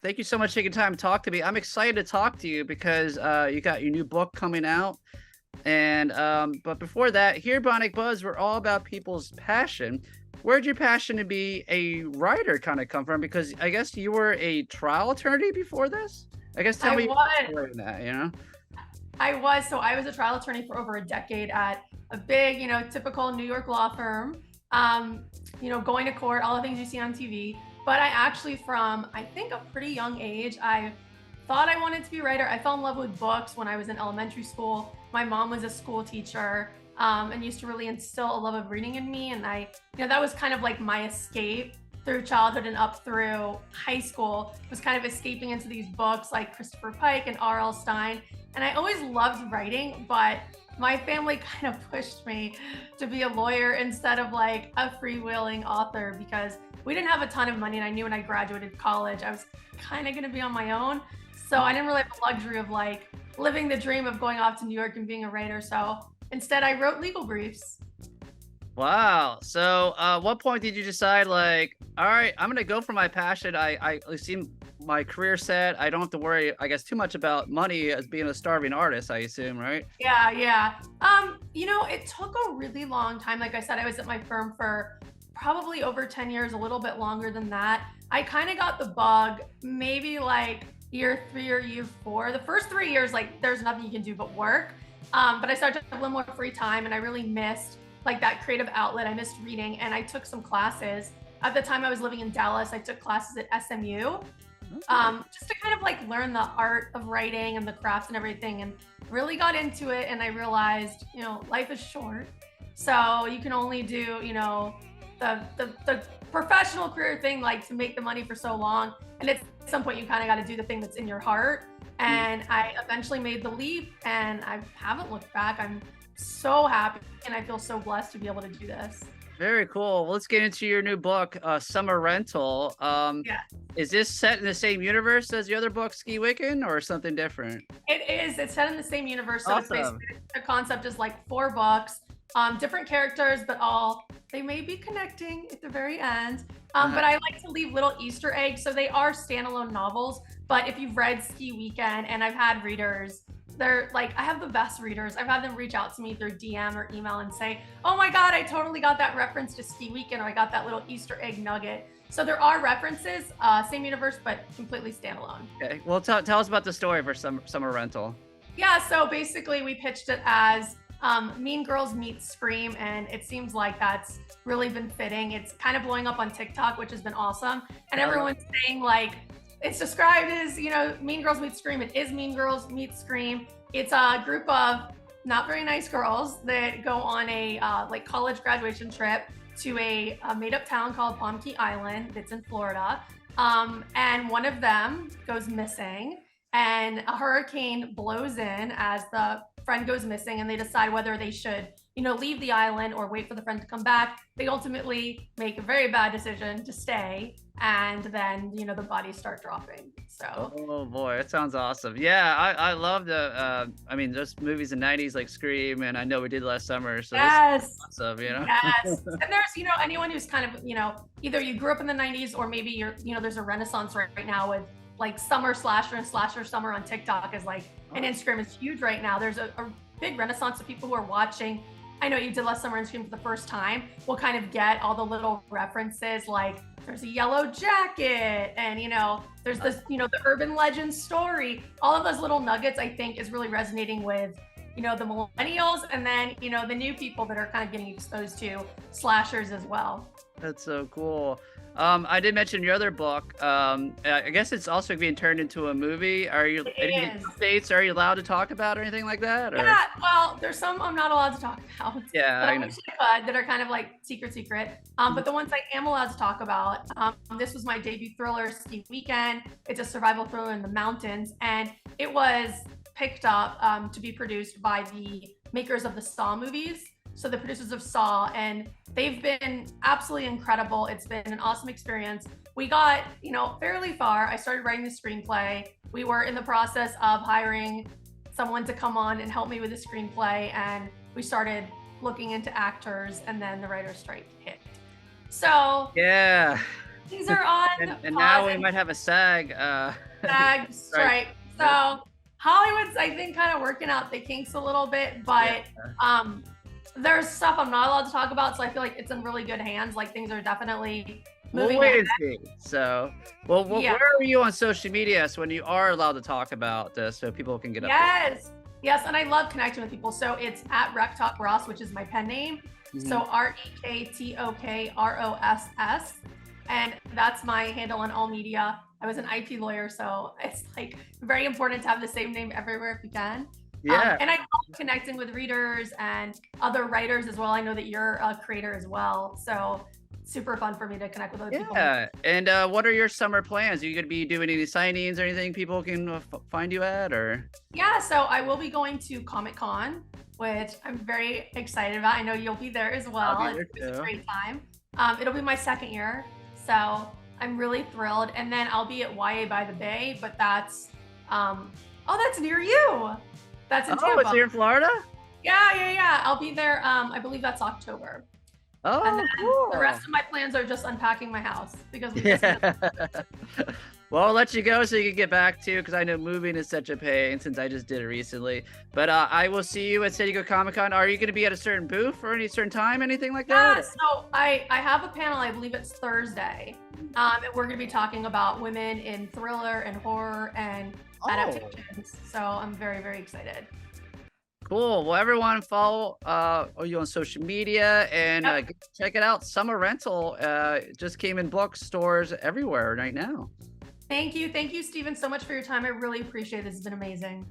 Thank you so much for taking time to talk to me. I'm excited to talk to you because you got your new book coming out. And but before that, here at Bionic Buzz, we're all about people's passion. Where'd your passion to be a writer kind of come from? Because I guess you were a trial attorney before this. I guess tell I me was. more than that, you know? I was a trial attorney for over a decade at a big, typical New York law firm. Going to court, all the things you see on TV. But I actually, from I think a pretty young age, I thought I wanted to be a writer. I fell in love with books when I was in elementary school. My mom was a school teacher and used to really instill a love of reading in me. And that was kind of like my escape through childhood and up through high school, was kind of escaping into these books like Christopher Pike and R.L. Stine. And I always loved writing, but my family kind of pushed me to be a lawyer instead of like a freewheeling author because we didn't have a ton of money. And I knew when I graduated college, I was kind of going to be on my own. So I didn't really have the luxury of like living the dream of going off to New York and being a writer. So instead, I wrote legal briefs. Wow. So, what point did you decide, like, all right, I'm gonna go for my passion. I see my career set. I don't have to worry, I guess, too much about money as being a starving artist, I assume, right? Yeah, yeah. It took a really long time. Like I said, I was at my firm for probably over 10 years, a little bit longer than that. I kind of got the bug maybe like year 3 or year 4. The first 3 years, like there's nothing you can do but work. But I started to have a little more free time and I really missed like that creative outlet. I missed reading and I took some classes. At the time I was living in Dallas, I took classes at SMU, Okay. just to kind of like learn the art of writing and the craft and everything, and really got into it. And I realized, life is short, so you can only do, the professional career thing, like to make the money for so long. And at some point, you kind of got to do the thing that's in your heart. Mm. And I eventually made the leap, and I haven't looked back. I'm so happy, and I feel so blessed to be able to do this. Very cool. Well, let's get into your new book, Summer Rental. Yeah. Is this set in the same universe as the other book, Ski Weekend, or something different? It is. It's set in the same universe, so it's Awesome. basically the concept is like 4 books, different characters, but they may be connecting at the very end. Uh-huh. But I like to leave little Easter eggs, so they are standalone novels. But if you've read Ski Weekend, and I've had readers, they're like, I have the best readers. I've had them reach out to me through DM or email and say, "Oh my God, I totally got that reference to Ski Weekend, or I got that little Easter egg nugget." So there are references, same universe, but completely standalone. Okay. Well, tell us about the story for Summer Rental. Yeah, so basically we pitched it as Mean Girls meet Scream, and it seems like that's really been fitting. It's kind of blowing up on TikTok, which has been awesome, and Hell everyone's saying like it's described as Mean Girls meet Scream. It is Mean Girls meet Scream. It's a group of not very nice girls that go on a like college graduation trip to a made-up town called Palm Key Island that's in Florida, and one of them goes missing, and a hurricane blows in as the friend goes missing, and they decide whether they should leave the island or wait for the friend to come back. They ultimately make a very bad decision to stay, and then the bodies start dropping. So Oh boy, that sounds awesome. Yeah, I love the I mean, there's movies in the 90s like Scream, and I know we did last summer, so this is yes. awesome, you know. Yes. And there's, anyone who's kind of, either you grew up in the 90s, or maybe there's a renaissance right now with like summer slasher, and slasher summer on TikTok is like, and Oh, Instagram is huge right now. There's a big renaissance of people who are watching. I know you did last summer on Scream for the first time. We'll kind of get all the little references, like there's a yellow jacket, and there's this, the urban legend story. All of those little nuggets, I think, is really resonating with the millennials, and then the new people that are kind of getting exposed to slashers as well. that's so cool. I did mention your other book. I guess it's also being turned into a movie. Are you any It is. states are you allowed to talk about or anything like that? Or Yeah, well, there's some I'm not allowed to talk about yeah, that I I know. wish I could, that are kind of like secret. But the ones I am allowed to talk about, this was my debut thriller, Ski Weekend. It's a survival thriller in the mountains, and it was picked up to be produced by the makers of the Saw movies. So the producers of Saw, and they've been absolutely incredible. It's been an awesome experience. We got, fairly far. I started writing the screenplay. We were in the process of hiring someone to come on and help me with the screenplay, and we started looking into actors, and then the writer's strike hit. So Yeah. These are on and pause now we and might have a SAG. SAG strike. So Hollywood's, I think, kind of working out the kinks a little bit, but there's stuff I'm not allowed to talk about, so I feel like it's in really good hands. Like things are definitely moving We'll wait ahead. and see. So, well, Yeah. where are you on social media? So when you are allowed to talk about this, so people can get up. Yes, and I love connecting with people. So it's at Rektok Ross, which is my pen name. So RektokRoss, and that's my handle on all media. I was an IP lawyer, so it's like very important to have the same name everywhere if you can. Yeah. And I love connecting with readers and other writers as well. I know that you're a creator as well, so super fun for me to connect with other people. Yeah. And what are your summer plans? Are you going to be doing any signings or anything people can find you at, or? Yeah, so I will be going to Comic-Con, which I'm very excited about. I know you'll be there as well. I'll be there It's too. a great time. It'll be my second year, so I'm really thrilled. And then I'll be at YA by the Bay, but that's that's near you. That's in Tampa. It's here in Florida? Yeah. I'll be there. I believe that's October. Oh, And then cool. the rest of my plans are just unpacking my house because we just Well, I'll let you go so you can get back to, because I know moving is such a pain since I just did it recently. But I will see you at San Diego Comic-Con. Are you going to be at a certain booth or any certain time, anything like that? So I have a panel, I believe it's Thursday. And we're going to be talking about women in thriller and horror and adaptations. So I'm very, very excited. Cool. Well, everyone follow you on social media and check it out. Summer Rental just came in bookstores everywhere right now. Thank you, Stephen, so much for your time. I really appreciate it. This has been amazing.